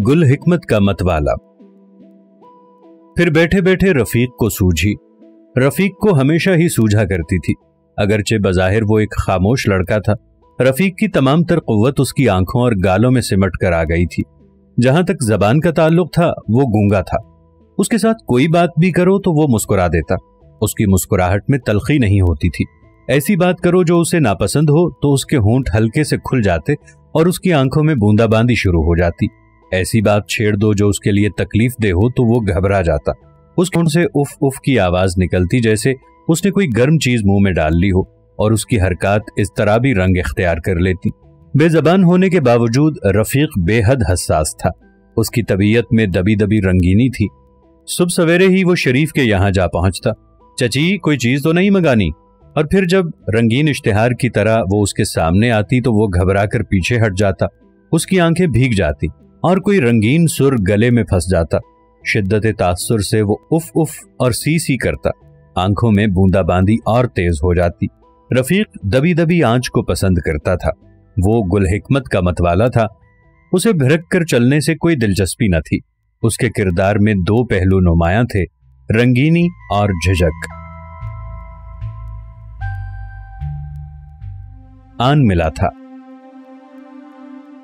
गुल हिकमत का मतवाला। फिर बैठे बैठे रफीक को सूझी। रफीक को हमेशा ही सूझा करती थी, अगरचे बज़ाहिर वो एक खामोश लड़का था। रफीक की तमाम तर कुव्वत उसकी आंखों और गालों में सिमट कर आ गई थी। जहां तक जबान का ताल्लुक था वो गूंगा था। उसके साथ कोई बात भी करो तो वो मुस्कुरा देता। उसकी मुस्कुराहट में तलखी नहीं होती थी। ऐसी बात करो जो उसे नापसंद हो तो उसके होंठ हल्के से खुल जाते और उसकी आंखों में बूंदाबांदी शुरू हो जाती। ऐसी बात छेड़ दो जो उसके लिए तकलीफ दे हो तो वो घबरा जाता। उसके होंठ से उफ उफ की आवाज निकलती जैसे उसने कोई गर्म चीज मुंह में डाल ली हो, और उसकी हरकत इस तरह भी रंग इख्तियार कर लेती। बेजबान होने के बावजूद रफीक बेहद हसास था। उसकी तबीयत में दबी दबी रंगीनी थी। सुबह सवेरे ही वो शरीफ के यहाँ जा पहुंचता। चची, कोई चीज तो नहीं मंगानी? और फिर जब रंगीन इश्तिहार की तरह वो उसके सामने आती तो वो घबरा कर पीछे हट जाता। उसकी आंखें भीग जाती और कोई रंगीन सुर गले में फंस जाता। शिद्दत तासुर से वो उफ उफ और सी सी करता। आंखों में बूंदाबांदी और तेज हो जाती। रफीक दबी दबी आंच को पसंद करता था। वो गुल हिकमत का मतवाला था। उसे भिड़क कर चलने से कोई दिलचस्पी न थी। उसके किरदार में दो पहलू नुमायां थे, रंगीनी और झिझक। आन मिला था।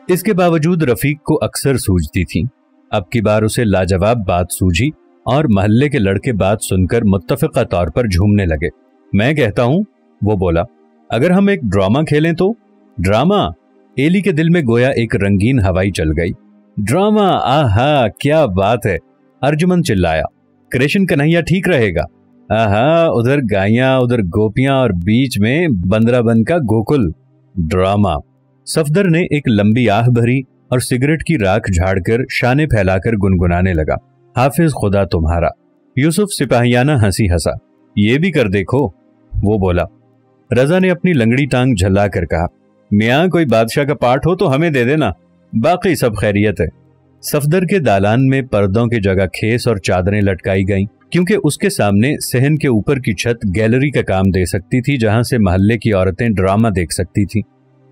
इसके बावजूद रफीक को अक्सर सूझती थी। अब की बार उसे लाजवाब बात सूझी और मोहल्ले के लड़के बात सुनकर मुत्तफिका तौर पर झूमने लगे। मैं कहता हूं, वो बोला, अगर हम एक ड्रामा खेलें तो? ड्रामा? एली के दिल में गोया एक रंगीन हवाई चल गई। ड्रामा? आहा, क्या बात है! अर्जुमन चिल्लाया। कृष्ण कन्हैया ठीक रहेगा। आहा, उधर गायें, उधर गोपियां और बीच में बंदराबन का गोकुल। ड्रामा। सफदर ने एक लंबी आह भरी और सिगरेट की राख झाड़कर शाने फैलाकर गुनगुनाने लगा। हाफिज खुदा तुम्हारा। यूसुफ सिपाहियाना हंसी हंसा। ये भी कर देखो, वो बोला। रजा ने अपनी लंगड़ी टांग झल्ला कर कहा, मियाँ कोई बादशाह का पाठ हो तो हमें दे देना, बाकी सब खैरियत है। सफदर के दालान में पर्दों की जगह खेस और चादरें लटकाई गईं, क्योंकि उसके सामने सहन के ऊपर की छत गैलरी का काम दे सकती थी, जहां से मोहल्ले की औरतें ड्रामा देख सकती थी।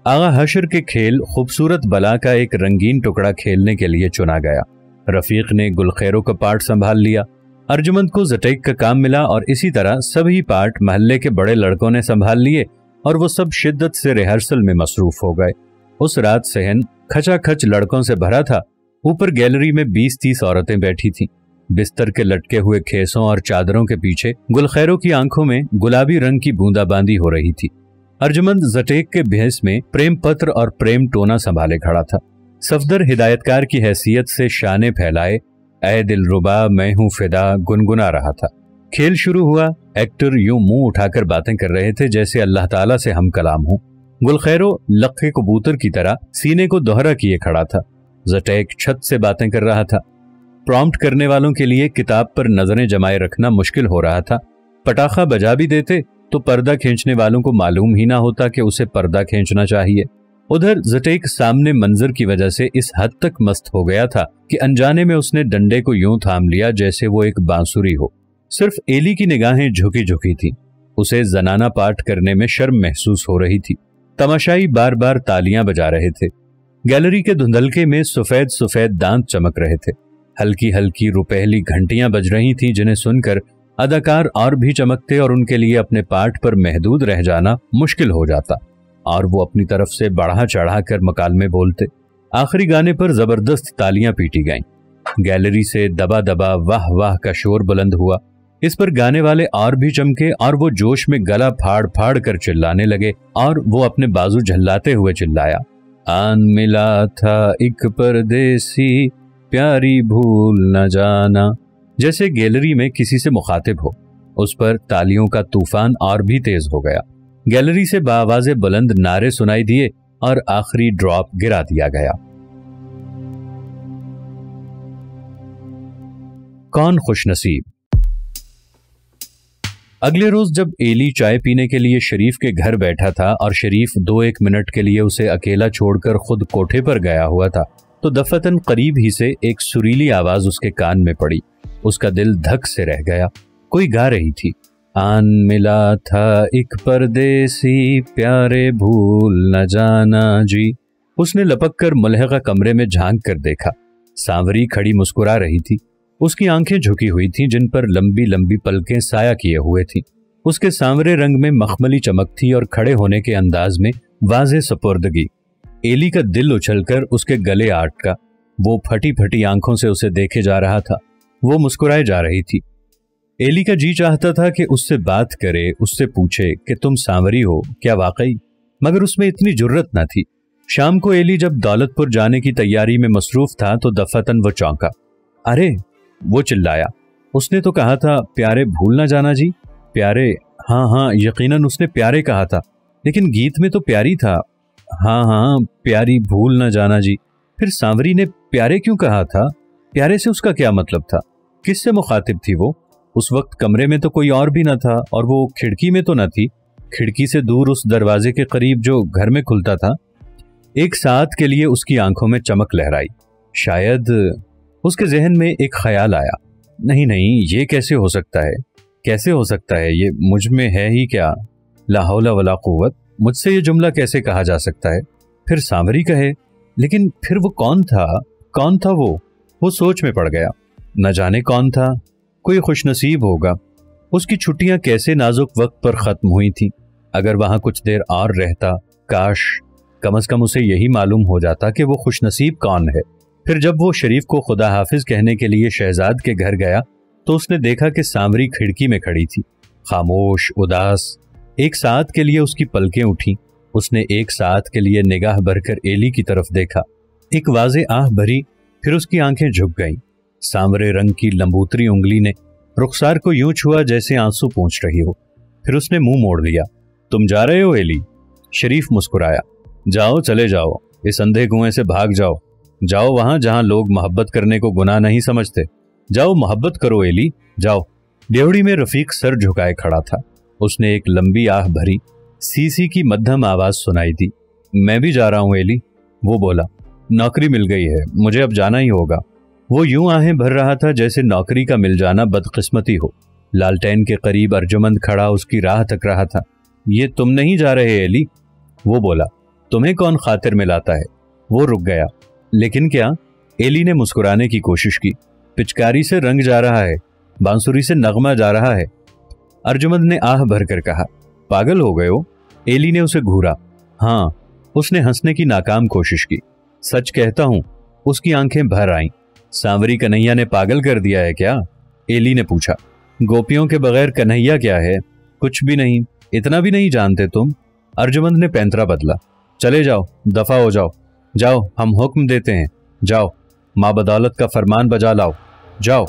आगा हशर के खेल खूबसूरत बला का एक रंगीन टुकड़ा खेलने के लिए चुना गया। रफीक ने गुलखैरों का पार्ट संभाल लिया। अर्जुमंद को जटैक का काम मिला और इसी तरह सभी पार्ट मोहल्ले के बड़े लड़कों ने संभाल लिए और वो सब शिद्दत से रिहर्सल में मसरूफ हो गए। उस रात सहन खचाखच लड़कों से भरा था। ऊपर गैलरी में 20-30 औरतें बैठी थीं। बिस्तर के लटके हुए खेसों और चादरों के पीछे गुलखैरों की आंखों में गुलाबी रंग की बूंदाबांदी हो रही थी। अर्जुमंद जटेक के भेस में प्रेम पत्र और प्रेम टोना संभाले खड़ा था। सफदर हिदायतकार की हैसियत से शाने फैलाए ऐ दिलरुबा मैं हूं फिदा गुनगुना रहा था। खेल शुरू हुआ। एक्टर यूं मुंह उठाकर बातें कर रहे थे जैसे अल्लाह ताला से हम कलाम हूं। गुलखैरो लक्के कबूतर की तरह सीने को दोहरा किए खड़ा था। जटेक छत से बातें कर रहा था। प्रॉम्प्ट करने वालों के लिए किताब पर नजरें जमाए रखना मुश्किल हो रहा था। पटाखा बजा भी देते तो पर्दा खींचने वालों को मालूम ही ना होता कि उसे पर्दा खींचना चाहिए। उधर जटेक सामने मंजर की वजह से इस हद तक मस्त हो गया था कि अनजाने में उसने डंडे को यूं थाम लिया जैसे वो एक बांसुरी हो। सिर्फ एली की निगाहें झुकी झुकी थी। उसे जनाना पाठ करने में शर्म महसूस हो रही थी। तमाशाई बार बार तालियां बजा रहे थे। गैलरी के धुंधलके में सफेद सफेद दांत चमक रहे थे। हल्की हल्की रुपहली घंटियां बज रही थी जिन्हें सुनकर अदाकार और भी चमकते और उनके लिए अपने पाठ पर महदूद रह जाना मुश्किल हो जाता और वो अपनी तरफ से बढ़ा चढ़ा कर मकालमे बोलते। आखिरी गाने पर जबरदस्त तालियां पीटी गईं। गैलरी से दबा दबा वाह वाह का शोर बुलंद हुआ। इस पर गाने वाले और भी चमके और वो जोश में गला फाड़ फाड़ कर चिल्लाने लगे और वो अपने बाजू झल्लाते हुए चिल्लाया, आन मिला था एक परदेसी प्यारी भूल न जाना, जैसे गैलरी में किसी से मुखातिब हो। उस पर तालियों का तूफान और भी तेज हो गया। गैलरी से बाआवाज़े बुलंद नारे सुनाई दिए और आखिरी ड्रॉप गिरा दिया गया। कौन खुशनसीब। अगले रोज जब एली चाय पीने के लिए शरीफ के घर बैठा था और शरीफ 2-1 मिनट के लिए उसे अकेला छोड़कर खुद कोठे पर गया हुआ था तो दफतन करीब ही से एक सुरीली आवाज उसके कान में पड़ी। उसका दिल धक से रह गया। कोई गा रही थी, आन मिला था एक परदेसी प्यारे भूल न जाना जी। उसने लपक कर मुलहका कमरे में झांक कर देखा। सांवरी खड़ी मुस्कुरा रही थी। उसकी आंखें झुकी हुई थीं जिन पर लंबी लंबी पलकें साया किए हुए थीं। उसके सांवरे रंग में मखमली चमक थी और खड़े होने के अंदाज में वाज़े सपुर्दगी। एली का दिल उछलकर उसके गले आटका। वो फटी फटी आंखों से उसे देखे जा रहा था। वो मुस्कुराए जा रही थी। एली का जी चाहता था कि उससे बात करे, उससे पूछे कि तुम सांवरी हो क्या वाकई, मगर उसमें इतनी जुर्रत न थी। शाम को एली जब दौलतपुर जाने की तैयारी में मसरूफ था तो दफातन वो चौंका। अरे, वो चिल्लाया, उसने तो कहा था प्यारे भूल ना जाना जी। प्यारे? हाँ हाँ, यकीनन उसने प्यारे कहा था, लेकिन गीत में तो प्यारी था। हाँ हाँ, प्यारी भूल ना जाना जी। फिर सांवरी ने प्यारे क्यों कहा था? प्यारे से उसका क्या मतलब था? किससे मुखातिब थी वो? उस वक्त कमरे में तो कोई और भी न था और वो खिड़की में तो न थी। खिड़की से दूर उस दरवाजे के करीब जो घर में खुलता था। एक साथ के लिए उसकी आंखों में चमक लहराई। शायद उसके जहन में एक ख्याल आया, नहीं नहीं, ये कैसे हो सकता है? कैसे हो सकता है? ये मुझ में है ही क्या? ला हौला वला कुव्वत। मुझसे ये जुमला कैसे कहा जा सकता है? फिर सांवरी कहे, लेकिन फिर वो कौन था? कौन था वो? वो सोच में पड़ गया। न जाने कौन था, कोई खुशनसीब होगा। उसकी छुट्टियां कैसे नाजुक वक्त पर खत्म हुई थीं। अगर वहां कुछ देर और रहता, काश कम से कम उसे यही मालूम हो जाता कि वो खुशनसीब कौन है। फिर जब वो शरीफ को खुदा हाफिज कहने के लिए शहजाद के घर गया तो उसने देखा कि सांवरी खिड़की में खड़ी थी, खामोश, उदास। एक साथ के लिए उसकी पलकें उठी। उसने एक साथ के लिए निगाह भरकर एली की तरफ देखा। एक वाज़े आह भरी, फिर उसकी आंखें झुक गईं। सांवरे रंग की लंबूतरी उंगली ने रुखसार को यूं छुआ जैसे आंसू पूंछ रही हो। फिर उसने मुंह मोड़ लिया। तुम जा रहे हो एली? शरीफ मुस्कुराया। जाओ, चले जाओ, इस अंधे कुएं से भाग जाओ। जाओ वहां जहां लोग मोहब्बत करने को गुनाह नहीं समझते। जाओ, मोहब्बत करो एली, जाओ। डेवड़ी में रफीक सर झुकाए खड़ा था। उसने एक लंबी आह भरी। सीसी की मध्यम आवाज सुनाई दी। मैं भी जा रहा हूं एली, वो बोला। नौकरी मिल गई है, मुझे अब जाना ही होगा। वो यूं आहें भर रहा था जैसे नौकरी का मिल जाना बदकिस्मती हो। लालटेन के करीब अर्जुमंद खड़ा उसकी राह तक रहा था। ये तुम नहीं जा रहे एली? वो बोला। तुम्हें कौन खातिर में लाता है? वो रुक गया। लेकिन क्या? एली ने मुस्कुराने की कोशिश की। पिचकारी से रंग जा रहा है, बांसुरी से नगमा जा रहा है। अर्जुमंद ने आह भरकर कहा। पागल हो गए हो? एली ने उसे घूरा। हाँ, उसने हंसने की नाकाम कोशिश की। सच कहता हूं, उसकी आंखें भर आईं। सांवरी कन्हैया ने पागल कर दिया है क्या? एली ने पूछा। गोपियों के बगैर कन्हैया क्या है? कुछ भी नहीं। इतना भी नहीं जानते तुम? अर्जुमंद ने पैंतरा बदला। चले जाओ, दफा हो जाओ। जाओ, हम हुक्म देते हैं, जाओ, माँ बदौलत का फरमान बजा लाओ, जाओ।